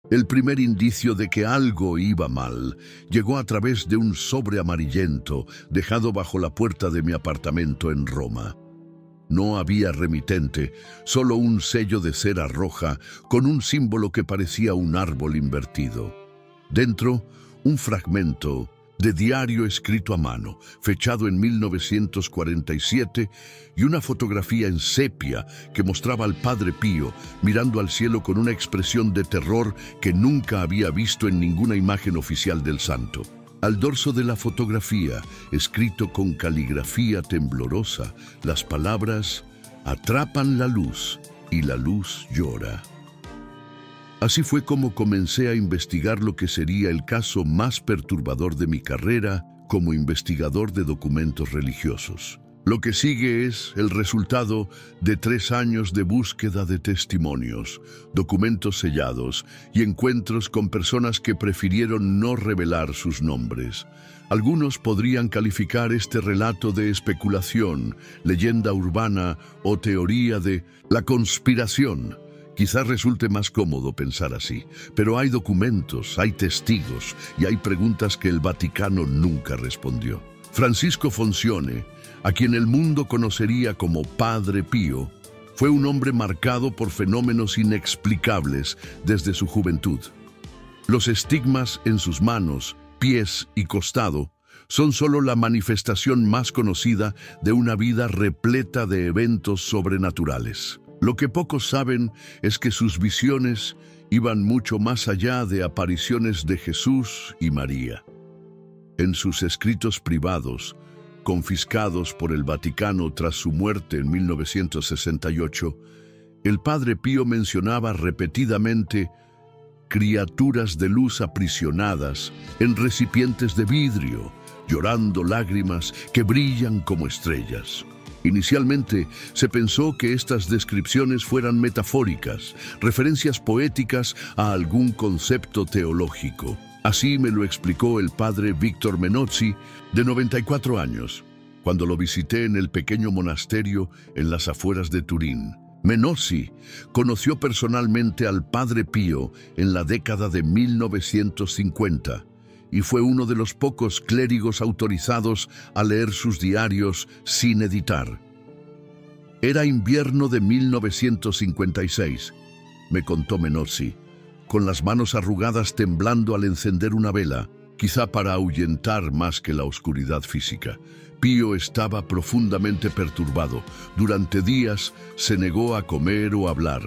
El primer indicio de que algo iba mal llegó a través de un sobre amarillento dejado bajo la puerta de mi apartamento en Roma. No había remitente, solo un sello de cera roja con un símbolo que parecía un árbol invertido. Dentro, un fragmento de diario escrito a mano, fechado en 1947, y una fotografía en sepia que mostraba al Padre Pío mirando al cielo con una expresión de terror que nunca había visto en ninguna imagen oficial del santo. Al dorso de la fotografía, escrito con caligrafía temblorosa, las palabras «Atrapan la luz y la luz llora». Así fue como comencé a investigar lo que sería el caso más perturbador de mi carrera como investigador de documentos religiosos. Lo que sigue es el resultado de 3 años de búsqueda de testimonios, documentos sellados y encuentros con personas que prefirieron no revelar sus nombres. Algunos podrían calificar este relato de especulación, leyenda urbana o teoría de la conspiración. Quizás resulte más cómodo pensar así, pero hay documentos, hay testigos y hay preguntas que el Vaticano nunca respondió. Francisco Foncione, a quien el mundo conocería como Padre Pío, fue un hombre marcado por fenómenos inexplicables desde su juventud. Los estigmas en sus manos, pies y costado son solo la manifestación más conocida de una vida repleta de eventos sobrenaturales. Lo que pocos saben es que sus visiones iban mucho más allá de apariciones de Jesús y María. En sus escritos privados, confiscados por el Vaticano tras su muerte en 1968, el Padre Pío mencionaba repetidamente criaturas de luz aprisionadas en recipientes de vidrio, llorando lágrimas que brillan como estrellas. Inicialmente se pensó que estas descripciones fueran metafóricas, referencias poéticas a algún concepto teológico. Así me lo explicó el padre Víctor Menozzi, de 94 años, cuando lo visité en el pequeño monasterio en las afueras de Turín. Menozzi conoció personalmente al Padre Pío en la década de 1950 y fue uno de los pocos clérigos autorizados a leer sus diarios sin editar. Era invierno de 1956, me contó Menozzi, con las manos arrugadas temblando al encender una vela, quizá para ahuyentar más que la oscuridad física. Pío estaba profundamente perturbado. Durante días se negó a comer o hablar.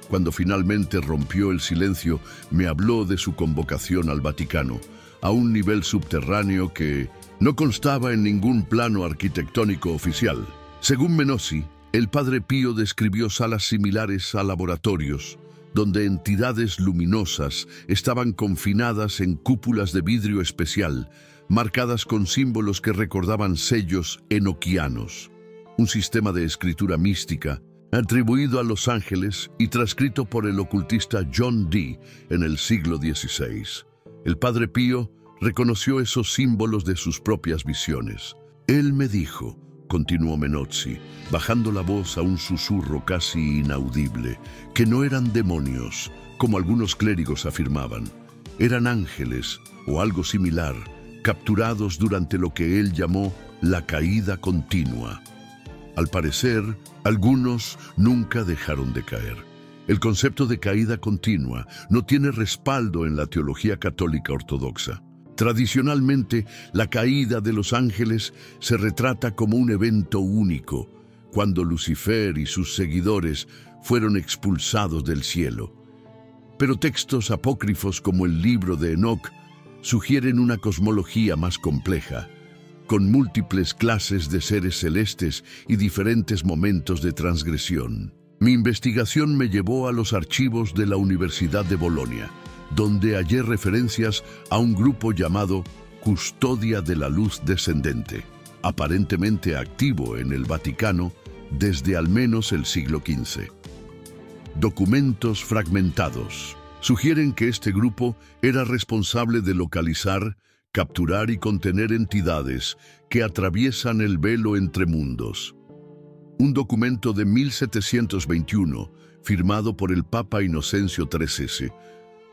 Cuando finalmente rompió el silencio, me habló de su convocación al Vaticano, a un nivel subterráneo que no constaba en ningún plano arquitectónico oficial. Según Menozzi, el Padre Pío describió salas similares a laboratorios, donde entidades luminosas estaban confinadas en cúpulas de vidrio especial, marcadas con símbolos que recordaban sellos enoquianos, un sistema de escritura mística atribuido a los ángeles y transcrito por el ocultista John Dee en el siglo XVI. El Padre Pío reconoció esos símbolos de sus propias visiones. Él me dijo, continuó Menozzi, bajando la voz a un susurro casi inaudible, que no eran demonios, como algunos clérigos afirmaban. Eran ángeles, o algo similar, capturados durante lo que él llamó la caída continua. Al parecer, algunos nunca dejaron de caer. El concepto de caída continua no tiene respaldo en la teología católica ortodoxa. Tradicionalmente, la caída de los ángeles se retrata como un evento único, cuando Lucifer y sus seguidores fueron expulsados del cielo. Pero textos apócrifos como el libro de Enoc sugieren una cosmología más compleja, con múltiples clases de seres celestes y diferentes momentos de transgresión. Mi investigación me llevó a los archivos de la Universidad de Bolonia, donde hallé referencias a un grupo llamado Custodia de la Luz Descendente, aparentemente activo en el Vaticano desde al menos el siglo XV. Documentos fragmentados sugieren que este grupo era responsable de localizar, capturar y contener entidades que atraviesan el velo entre mundos. Un documento de 1721, firmado por el Papa Inocencio XIII,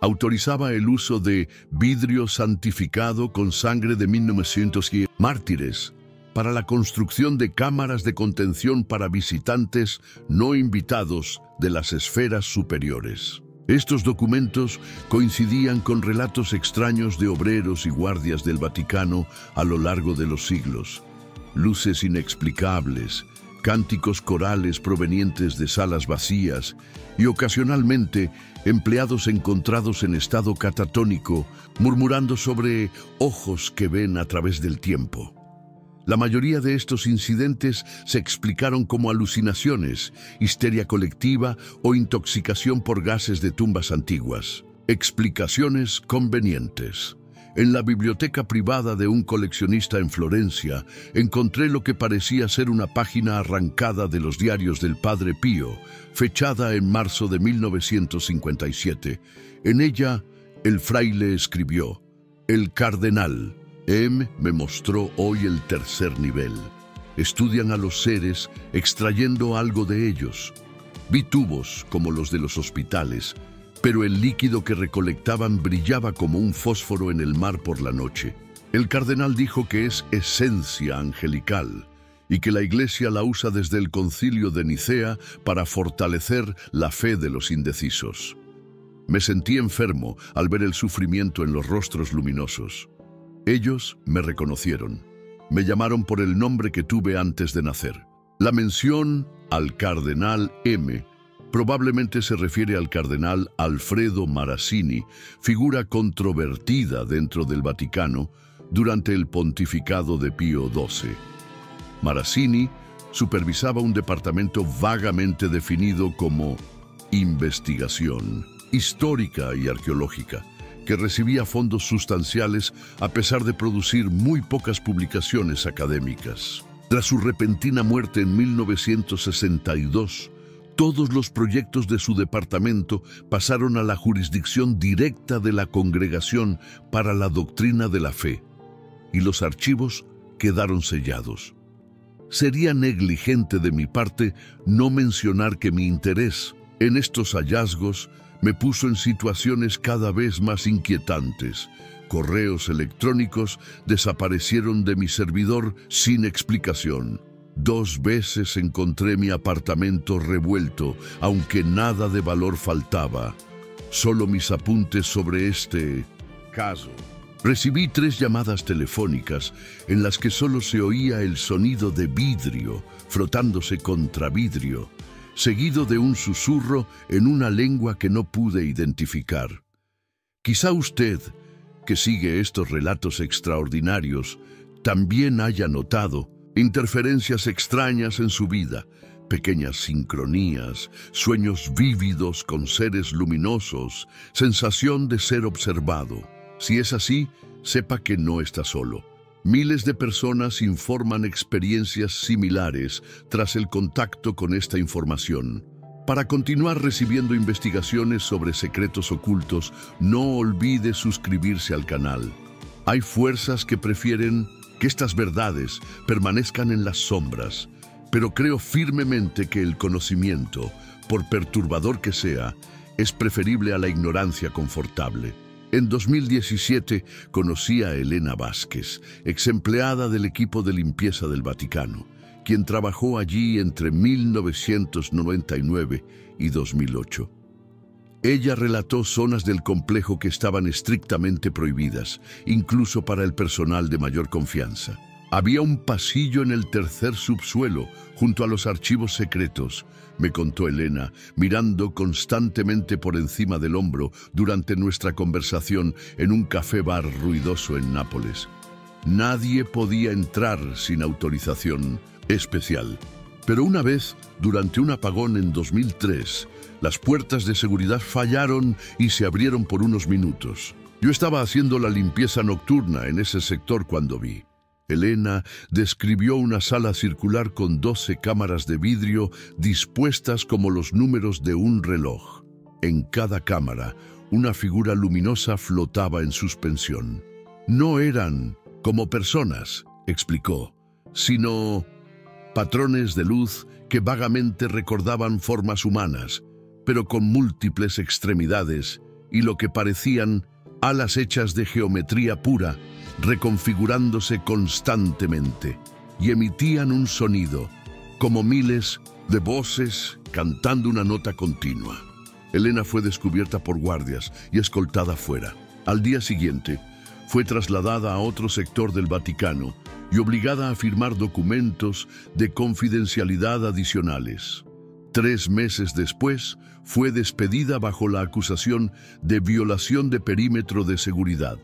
autorizaba el uso de vidrio santificado con sangre de 1900 mártires para la construcción de cámaras de contención para visitantes no invitados de las esferas superiores. Estos documentos coincidían con relatos extraños de obreros y guardias del Vaticano a lo largo de los siglos. Luces inexplicables, cánticos corales provenientes de salas vacías y ocasionalmente empleados encontrados en estado catatónico, murmurando sobre ojos que ven a través del tiempo. La mayoría de estos incidentes se explicaron como alucinaciones, histeria colectiva o intoxicación por gases de tumbas antiguas. Explicaciones convenientes. En la biblioteca privada de un coleccionista en Florencia, encontré lo que parecía ser una página arrancada de los diarios del Padre Pío, fechada en marzo de 1957. En ella, el fraile escribió: «El cardenal M me mostró hoy el tercer nivel. Estudian a los seres extrayendo algo de ellos. Vi tubos como los de los hospitales, pero el líquido que recolectaban brillaba como un fósforo en el mar por la noche. El cardenal dijo que es esencia angelical y que la Iglesia la usa desde el Concilio de Nicea para fortalecer la fe de los indecisos». Me sentí enfermo al ver el sufrimiento en los rostros luminosos. Ellos me reconocieron. Me llamaron por el nombre que tuve antes de nacer. La mención al cardenal M probablemente se refiere al cardenal Alfredo Marazzini, figura controvertida dentro del Vaticano durante el pontificado de Pío XII. Marazzini supervisaba un departamento vagamente definido como investigación histórica y arqueológica, que recibía fondos sustanciales a pesar de producir muy pocas publicaciones académicas. Tras su repentina muerte en 1962, todos los proyectos de su departamento pasaron a la jurisdicción directa de la Congregación para la Doctrina de la Fe, y los archivos quedaron sellados. Sería negligente de mi parte no mencionar que mi interés en estos hallazgos me puso en situaciones cada vez más inquietantes. Correos electrónicos desaparecieron de mi servidor sin explicación. 2 veces encontré mi apartamento revuelto, aunque nada de valor faltaba. Solo mis apuntes sobre este caso. Recibí 3 llamadas telefónicas en las que solo se oía el sonido de vidrio frotándose contra vidrio, seguido de un susurro en una lengua que no pude identificar. Quizá usted, que sigue estos relatos extraordinarios, también haya notado interferencias extrañas en su vida, pequeñas sincronías, sueños vívidos con seres luminosos, sensación de ser observado. Si es así, sepa que no está solo. Miles de personas informan experiencias similares tras el contacto con esta información. Para continuar recibiendo investigaciones sobre secretos ocultos, no olvide suscribirse al canal. Hay fuerzas que prefieren que estas verdades permanezcan en las sombras, pero creo firmemente que el conocimiento, por perturbador que sea, es preferible a la ignorancia confortable. En 2017 conocí a Elena Vázquez, ex empleada del equipo de limpieza del Vaticano, quien trabajó allí entre 1999 y 2008. Ella relató zonas del complejo que estaban estrictamente prohibidas, incluso para el personal de mayor confianza. Había un pasillo en el tercer subsuelo, junto a los archivos secretos, me contó Elena, mirando constantemente por encima del hombro durante nuestra conversación en un café-bar ruidoso en Nápoles. Nadie podía entrar sin autorización especial. Pero una vez, durante un apagón en 2003, las puertas de seguridad fallaron y se abrieron por unos minutos. Yo estaba haciendo la limpieza nocturna en ese sector cuando vi. Elena describió una sala circular con 12 cámaras de vidrio dispuestas como los números de un reloj. En cada cámara, una figura luminosa flotaba en suspensión. No eran como personas, explicó, sino patrones de luz que vagamente recordaban formas humanas, pero con múltiples extremidades y lo que parecían alas hechas de geometría pura, reconfigurándose constantemente, y emitían un sonido, como miles de voces cantando una nota continua. Elena fue descubierta por guardias y escoltada fuera. Al día siguiente, fue trasladada a otro sector del Vaticano y obligada a firmar documentos de confidencialidad adicionales. 3 meses después, fue despedida bajo la acusación de violación de perímetro de seguridad.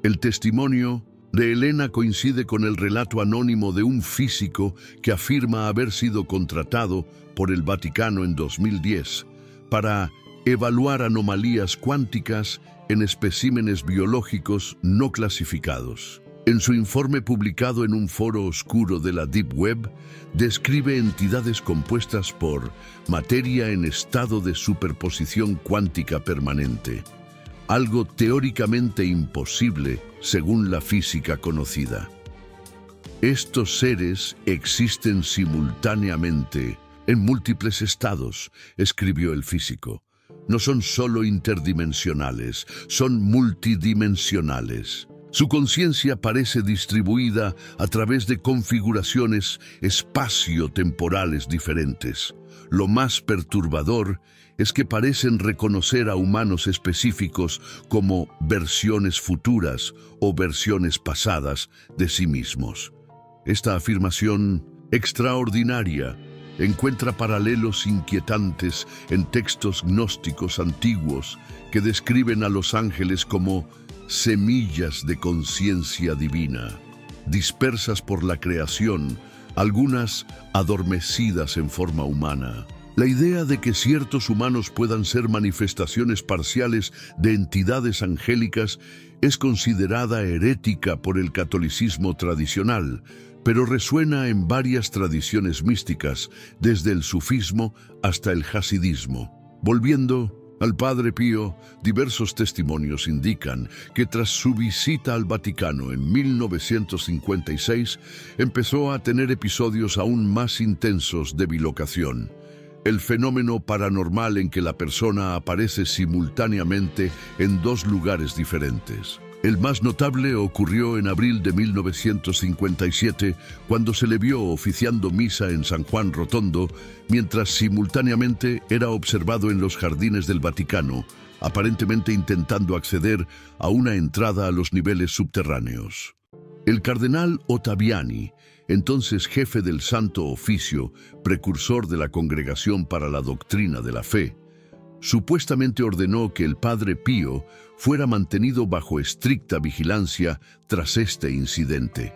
El testimonio de Elena coincide con el relato anónimo de un físico que afirma haber sido contratado por el Vaticano en 2010 para evaluar anomalías cuánticas en especímenes biológicos no clasificados. En su informe publicado en un foro oscuro de la Deep Web, describe entidades compuestas por materia en estado de superposición cuántica permanente, algo teóricamente imposible según la física conocida. Estos seres existen simultáneamente en múltiples estados, escribió el físico. No son solo interdimensionales, son multidimensionales. Su conciencia parece distribuida a través de configuraciones espacio-temporales diferentes. Lo más perturbador es que parecen reconocer a humanos específicos como versiones futuras o versiones pasadas de sí mismos. Esta afirmación extraordinaria encuentra paralelos inquietantes en textos gnósticos antiguos que describen a los ángeles como semillas de conciencia divina, dispersas por la creación, algunas adormecidas en forma humana. La idea de que ciertos humanos puedan ser manifestaciones parciales de entidades angélicas es considerada herética por el catolicismo tradicional, pero resuena en varias tradiciones místicas, desde el sufismo hasta el hasidismo. Volviendo al Padre Pío, diversos testimonios indican que tras su visita al Vaticano en 1956, empezó a tener episodios aún más intensos de bilocación. El fenómeno paranormal en que la persona aparece simultáneamente en 2 lugares diferentes. El más notable ocurrió en abril de 1957, cuando se le vio oficiando misa en San Juan Rotondo, mientras simultáneamente era observado en los jardines del Vaticano, aparentemente intentando acceder a una entrada a los niveles subterráneos. El cardenal Ottaviani, entonces jefe del Santo Oficio, precursor de la Congregación para la Doctrina de la Fe, supuestamente ordenó que el Padre Pío fuera mantenido bajo estricta vigilancia tras este incidente.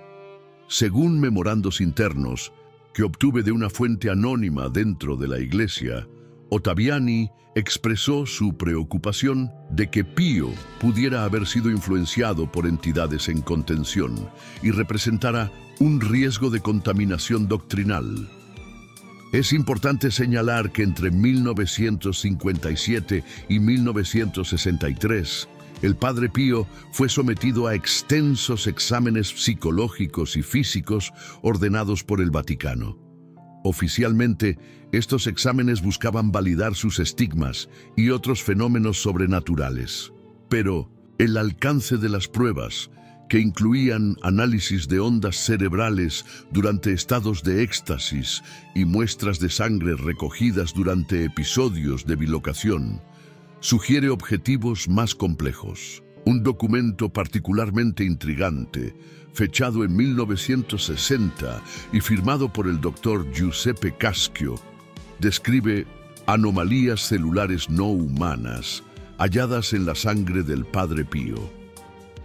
Según memorandos internos que obtuve de una fuente anónima dentro de la Iglesia, Ottaviani expresó su preocupación de que Pío pudiera haber sido influenciado por entidades en contención y representara un riesgo de contaminación doctrinal. Es importante señalar que entre 1957 y 1963, el Padre Pío fue sometido a extensos exámenes psicológicos y físicos ordenados por el Vaticano. Oficialmente, estos exámenes buscaban validar sus estigmas y otros fenómenos sobrenaturales. Pero el alcance de las pruebas, que incluían análisis de ondas cerebrales durante estados de éxtasis y muestras de sangre recogidas durante episodios de bilocación, sugiere objetivos más complejos. Un documento particularmente intrigante, fechado en 1960 y firmado por el Dr. Giuseppe Caschio, describe anomalías celulares no humanas halladas en la sangre del Padre Pío.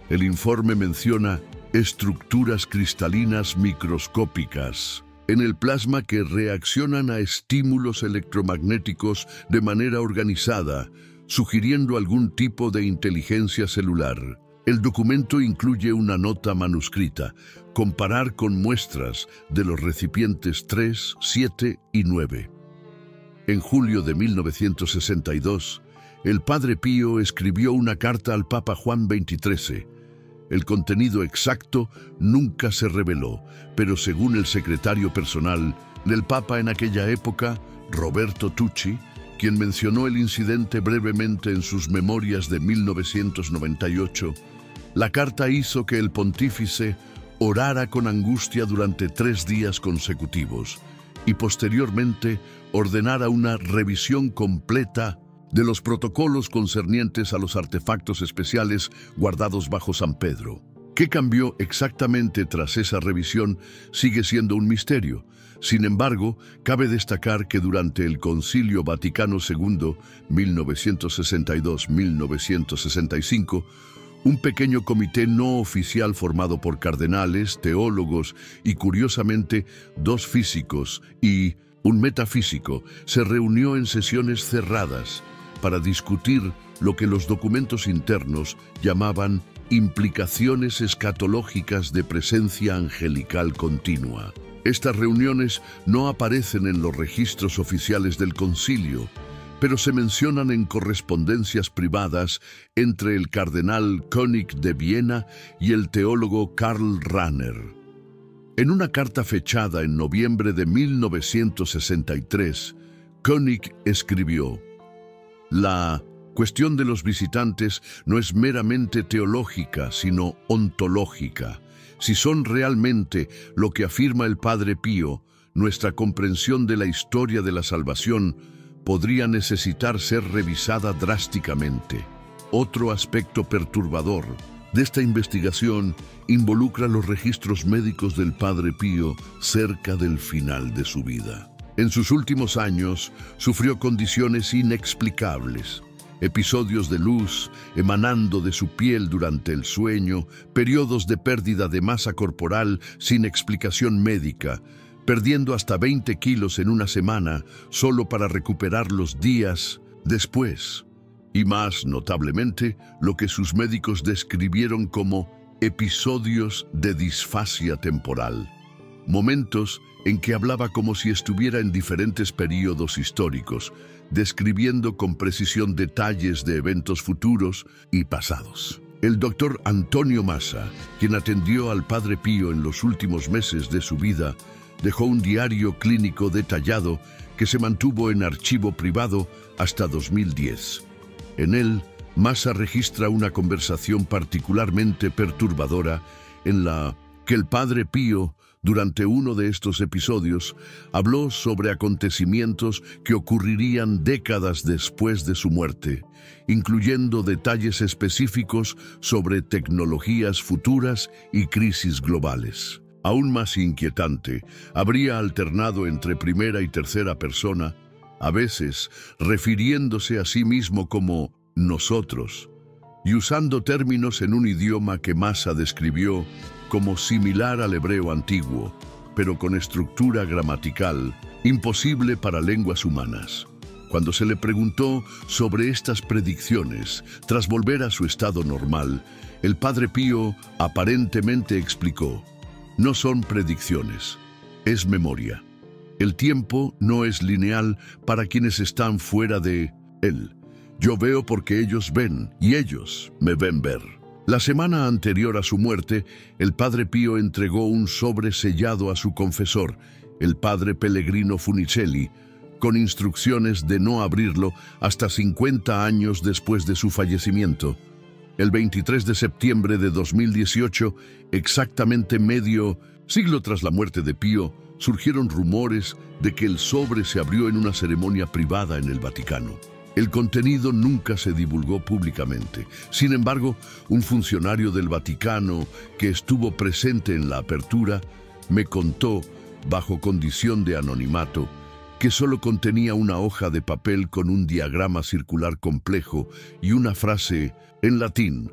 El informe menciona estructuras cristalinas microscópicas en el plasma que reaccionan a estímulos electromagnéticos de manera organizada, sugiriendo algún tipo de inteligencia celular. El documento incluye una nota manuscrita: comparar con muestras de los recipientes 3, 7 y 9. En julio de 1962, el Padre Pío escribió una carta al Papa Juan XXIII. El contenido exacto nunca se reveló, pero según el secretario personal del Papa en aquella época, Roberto Tucci, quien mencionó el incidente brevemente en sus memorias de 1998, la carta hizo que el pontífice orara con angustia durante 3 días consecutivos y posteriormente ordenara una revisión completa de los protocolos concernientes a los artefactos especiales guardados bajo San Pedro. ¿Qué cambió exactamente tras esa revisión? Sigue siendo un misterio. Sin embargo, cabe destacar que durante el Concilio Vaticano II, 1962-1965, un pequeño comité no oficial formado por cardenales, teólogos y, curiosamente, 2 físicos y un metafísico se reunió en sesiones cerradas para discutir lo que los documentos internos llamaban implicaciones escatológicas de presencia angelical continua. Estas reuniones no aparecen en los registros oficiales del concilio, pero se mencionan en correspondencias privadas entre el cardenal König de Viena y el teólogo Karl Rahner. En una carta fechada en noviembre de 1963, König escribió: "La cuestión de los visitantes no es meramente teológica, sino ontológica. Si son realmente lo que afirma el Padre Pío, nuestra comprensión de la historia de la salvación podría necesitar ser revisada drásticamente". Otro aspecto perturbador de esta investigación involucra los registros médicos del Padre Pío cerca del final de su vida. En sus últimos años sufrió condiciones inexplicables, episodios de luz emanando de su piel durante el sueño, periodos de pérdida de masa corporal sin explicación médica, perdiendo hasta 20 kilos en una semana solo para recuperarlos días después. Y más notablemente, lo que sus médicos describieron como episodios de disfasia temporal. Momentos en que hablaba como si estuviera en diferentes períodos históricos, describiendo con precisión detalles de eventos futuros y pasados. El doctor Antonio Massa, quien atendió al Padre Pío en los últimos meses de su vida, dejó un diario clínico detallado que se mantuvo en archivo privado hasta 2010. En él, Massa registra una conversación particularmente perturbadora en la que el Padre Pío, durante uno de estos episodios, habló sobre acontecimientos que ocurrirían décadas después de su muerte, incluyendo detalles específicos sobre tecnologías futuras y crisis globales. Aún más inquietante, habría alternado entre primera y tercera persona, a veces refiriéndose a sí mismo como nosotros, y usando términos en un idioma que Massa describió como similar al hebreo antiguo, pero con estructura gramatical imposible para lenguas humanas. Cuando se le preguntó sobre estas predicciones, tras volver a su estado normal, el Padre Pío aparentemente explicó: "No son predicciones, es memoria. El tiempo no es lineal para quienes están fuera de él. Yo veo porque ellos ven y ellos me ven ver". La semana anterior a su muerte, el Padre Pío entregó un sobre sellado a su confesor, el Padre Pellegrino Funicelli, con instrucciones de no abrirlo hasta 50 años después de su fallecimiento. El 23 de septiembre de 2018, exactamente medio siglo tras la muerte de Pío, surgieron rumores de que el sobre se abrió en una ceremonia privada en el Vaticano. El contenido nunca se divulgó públicamente. Sin embargo, un funcionario del Vaticano que estuvo presente en la apertura me contó, bajo condición de anonimato, que solo contenía una hoja de papel con un diagrama circular complejo y una frase en latín: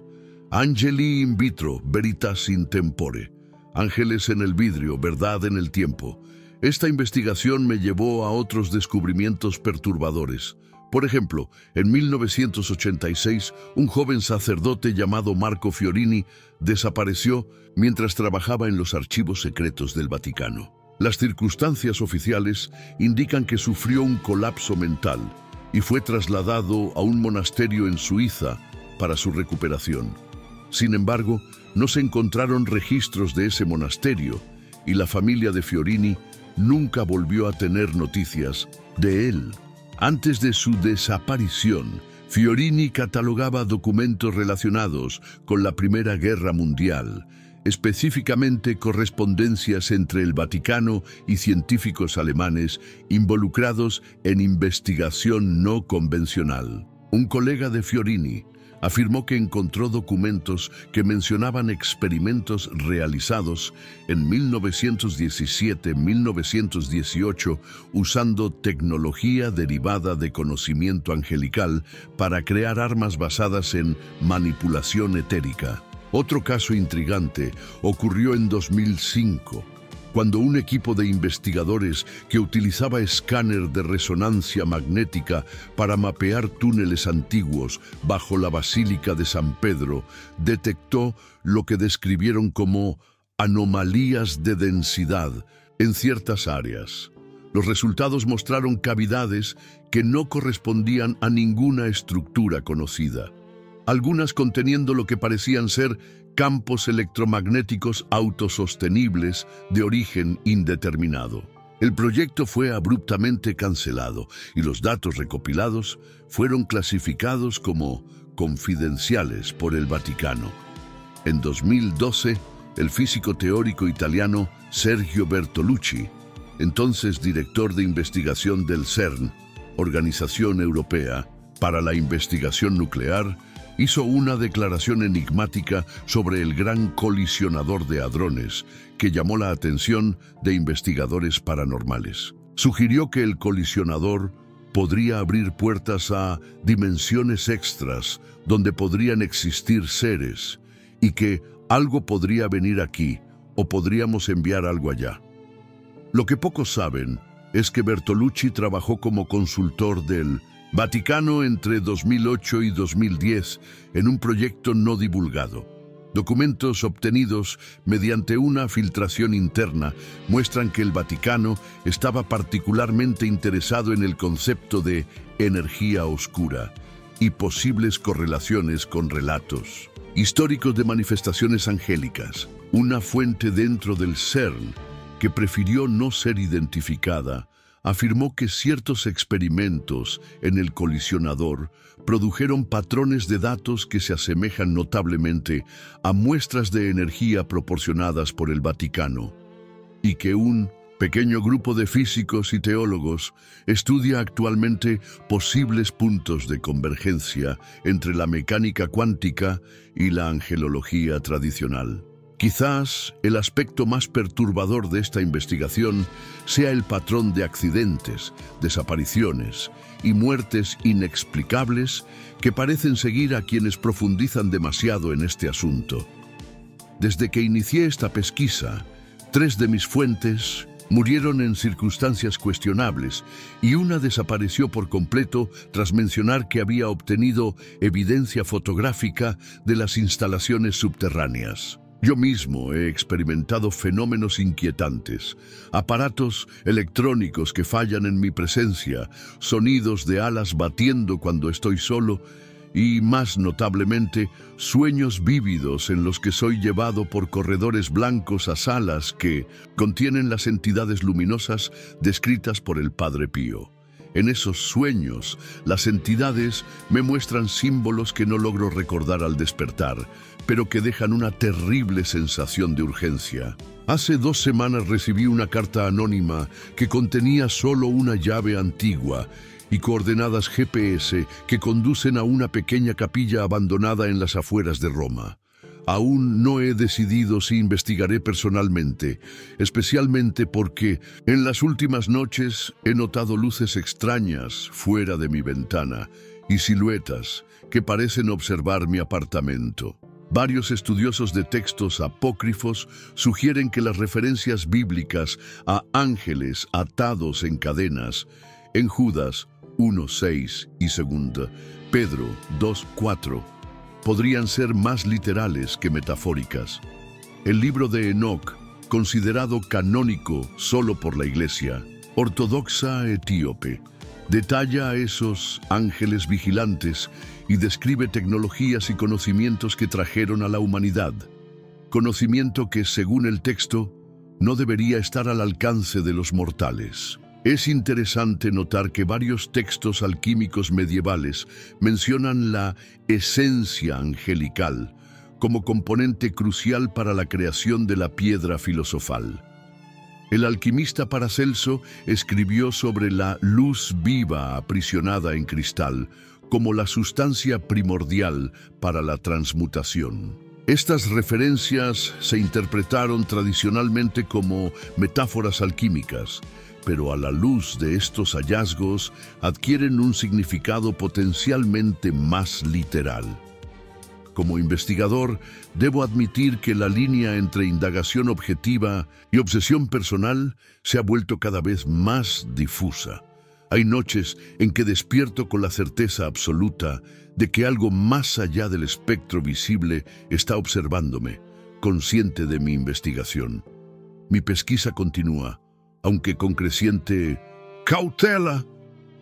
"Angeli in vitro, veritas in tempore". Ángeles en el vidrio, verdad en el tiempo. Esta investigación me llevó a otros descubrimientos perturbadores. Por ejemplo, en 1986, un joven sacerdote llamado Marco Fiorini desapareció mientras trabajaba en los archivos secretos del Vaticano. Las circunstancias oficiales indican que sufrió un colapso mental y fue trasladado a un monasterio en Suiza para su recuperación. Sin embargo, no se encontraron registros de ese monasterio y la familia de Fiorini nunca volvió a tener noticias de él. Antes de su desaparición, Fiorini catalogaba documentos relacionados con la Primera Guerra Mundial, específicamente correspondencias entre el Vaticano y científicos alemanes involucrados en investigación no convencional. Un colega de Fiorini afirmó que encontró documentos que mencionaban experimentos realizados en 1917-1918 usando tecnología derivada de conocimiento angelical para crear armas basadas en manipulación etérica. Otro caso intrigante ocurrió en 2005, cuando un equipo de investigadores que utilizaba escáner de resonancia magnética para mapear túneles antiguos bajo la Basílica de San Pedro, detectó lo que describieron como anomalías de densidad en ciertas áreas. Los resultados mostraron cavidades que no correspondían a ninguna estructura conocida, algunas conteniendo lo que parecían ser campos electromagnéticos autosostenibles de origen indeterminado. El proyecto fue abruptamente cancelado y los datos recopilados fueron clasificados como confidenciales por el Vaticano. En 2012, el físico teórico italiano Sergio Bertolucci, entonces director de investigación del CERN, Organización Europea para la Investigación Nuclear, hizo una declaración enigmática sobre el gran colisionador de hadrones que llamó la atención de investigadores paranormales. Sugirió que el colisionador podría abrir puertas a dimensiones extras donde podrían existir seres y que algo podría venir aquí o podríamos enviar algo allá. Lo que pocos saben es que Bertolucci trabajó como consultor del Vaticano entre 2008 y 2010 en un proyecto no divulgado. Documentos obtenidos mediante una filtración interna muestran que el Vaticano estaba particularmente interesado en el concepto de energía oscura y posibles correlaciones con relatos históricos de manifestaciones angélicas. Una fuente dentro del CERN, que prefirió no ser identificada, afirmó que ciertos experimentos en el colisionador produjeron patrones de datos que se asemejan notablemente a muestras de energía proporcionadas por el Vaticano, y que un pequeño grupo de físicos y teólogos estudia actualmente posibles puntos de convergencia entre la mecánica cuántica y la angelología tradicional. Quizás el aspecto más perturbador de esta investigación sea el patrón de accidentes, desapariciones y muertes inexplicables que parecen seguir a quienes profundizan demasiado en este asunto. Desde que inicié esta pesquisa, 3 de mis fuentes murieron en circunstancias cuestionables y una desapareció por completo tras mencionar que había obtenido evidencia fotográfica de las instalaciones subterráneas. Yo mismo he experimentado fenómenos inquietantes, aparatos electrónicos que fallan en mi presencia, sonidos de alas batiendo cuando estoy solo y, más notablemente, sueños vívidos en los que soy llevado por corredores blancos a salas que contienen las entidades luminosas descritas por el Padre Pío. En esos sueños, las entidades me muestran símbolos que no logro recordar al despertar, pero que dejan una terrible sensación de urgencia. Hace 2 semanas recibí una carta anónima que contenía solo una llave antigua y coordenadas GPS que conducen a una pequeña capilla abandonada en las afueras de Roma. Aún no he decidido si investigaré personalmente, especialmente porque en las últimas noches he notado luces extrañas fuera de mi ventana y siluetas que parecen observar mi apartamento. Varios estudiosos de textos apócrifos sugieren que las referencias bíblicas a ángeles atados en cadenas en Judas 1:6 y 2 Pedro 2:4 podrían ser más literales que metafóricas. El libro de Enoc, considerado canónico solo por la Iglesia ortodoxa etíope, detalla a esos ángeles vigilantes y describe tecnologías y conocimientos que trajeron a la humanidad. Conocimiento que, según el texto, no debería estar al alcance de los mortales. Es interesante notar que varios textos alquímicos medievales mencionan la esencia angelical como componente crucial para la creación de la piedra filosofal. El alquimista Paracelso escribió sobre la luz viva aprisionada en cristal como la sustancia primordial para la transmutación. Estas referencias se interpretaron tradicionalmente como metáforas alquímicas, pero a la luz de estos hallazgos adquieren un significado potencialmente más literal. Como investigador, debo admitir que la línea entre indagación objetiva y obsesión personal se ha vuelto cada vez más difusa. Hay noches en que despierto con la certeza absoluta de que algo más allá del espectro visible está observándome, consciente de mi investigación. Mi pesquisa continúa, aunque con creciente cautela.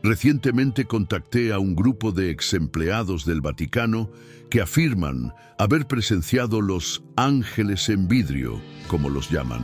Recientemente contacté a un grupo de exempleados del Vaticano que afirman haber presenciado los ángeles en vidrio, como los llaman.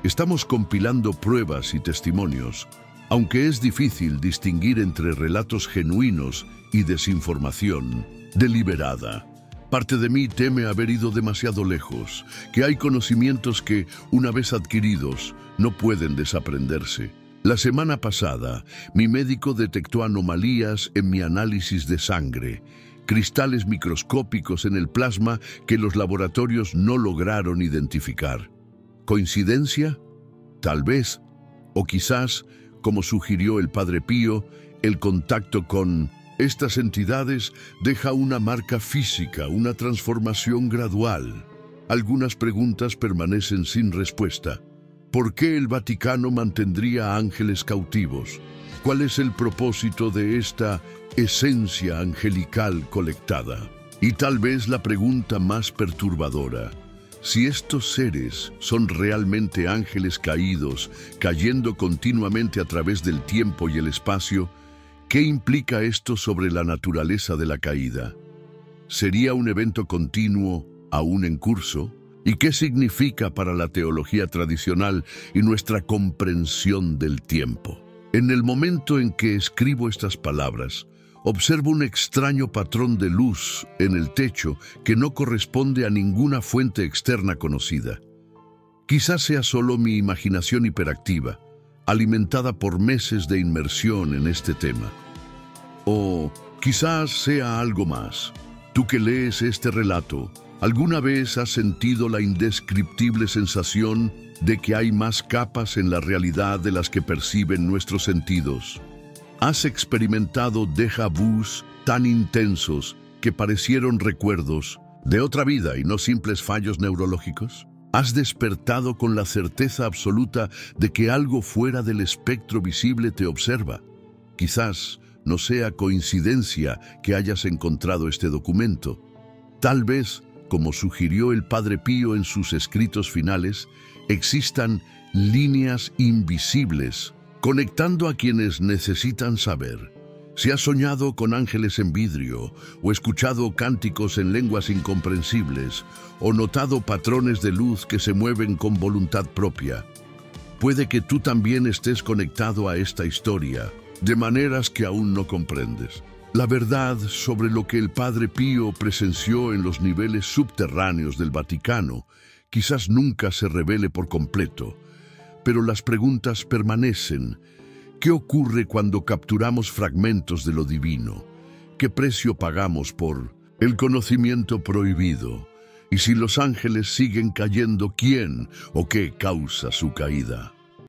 Estamos compilando pruebas y testimonios, aunque es difícil distinguir entre relatos genuinos y desinformación deliberada. Parte de mí teme haber ido demasiado lejos, que hay conocimientos que, una vez adquiridos, no pueden desaprenderse. La semana pasada, mi médico detectó anomalías en mi análisis de sangre, cristales microscópicos en el plasma que los laboratorios no lograron identificar. ¿Coincidencia? Tal vez. O quizás, como sugirió el Padre Pío, el contacto con estas entidades deja una marca física, una transformación gradual. Algunas preguntas permanecen sin respuesta. ¿Por qué el Vaticano mantendría ángeles cautivos? ¿Cuál es el propósito de esta esencia angelical colectada? Y tal vez la pregunta más perturbadora: si estos seres son realmente ángeles caídos, cayendo continuamente a través del tiempo y el espacio, ¿qué implica esto sobre la naturaleza de la caída? ¿Sería un evento continuo, aún en curso? ¿Y qué significa para la teología tradicional y nuestra comprensión del tiempo? En el momento en que escribo estas palabras, observo un extraño patrón de luz en el techo que no corresponde a ninguna fuente externa conocida. Quizás sea solo mi imaginación hiperactiva, alimentada por meses de inmersión en este tema. O quizás sea algo más. Tú que lees este relato, ¿alguna vez has sentido la indescriptible sensación de que hay más capas en la realidad de las que perciben nuestros sentidos? ¿Has experimentado déjà vus tan intensos que parecieron recuerdos de otra vida y no simples fallos neurológicos? ¿Has despertado con la certeza absoluta de que algo fuera del espectro visible te observa? Quizás no sea coincidencia que hayas encontrado este documento. Tal vez, como sugirió el Padre Pío en sus escritos finales, existan líneas invisibles conectando a quienes necesitan saber. Si has soñado con ángeles en vidrio, o escuchado cánticos en lenguas incomprensibles, o notado patrones de luz que se mueven con voluntad propia, puede que tú también estés conectado a esta historia, de maneras que aún no comprendes. La verdad sobre lo que el Padre Pío presenció en los niveles subterráneos del Vaticano quizás nunca se revele por completo, pero las preguntas permanecen. ¿Qué ocurre cuando capturamos fragmentos de lo divino? ¿Qué precio pagamos por el conocimiento prohibido? Y si los ángeles siguen cayendo, ¿quién o qué causa su caída?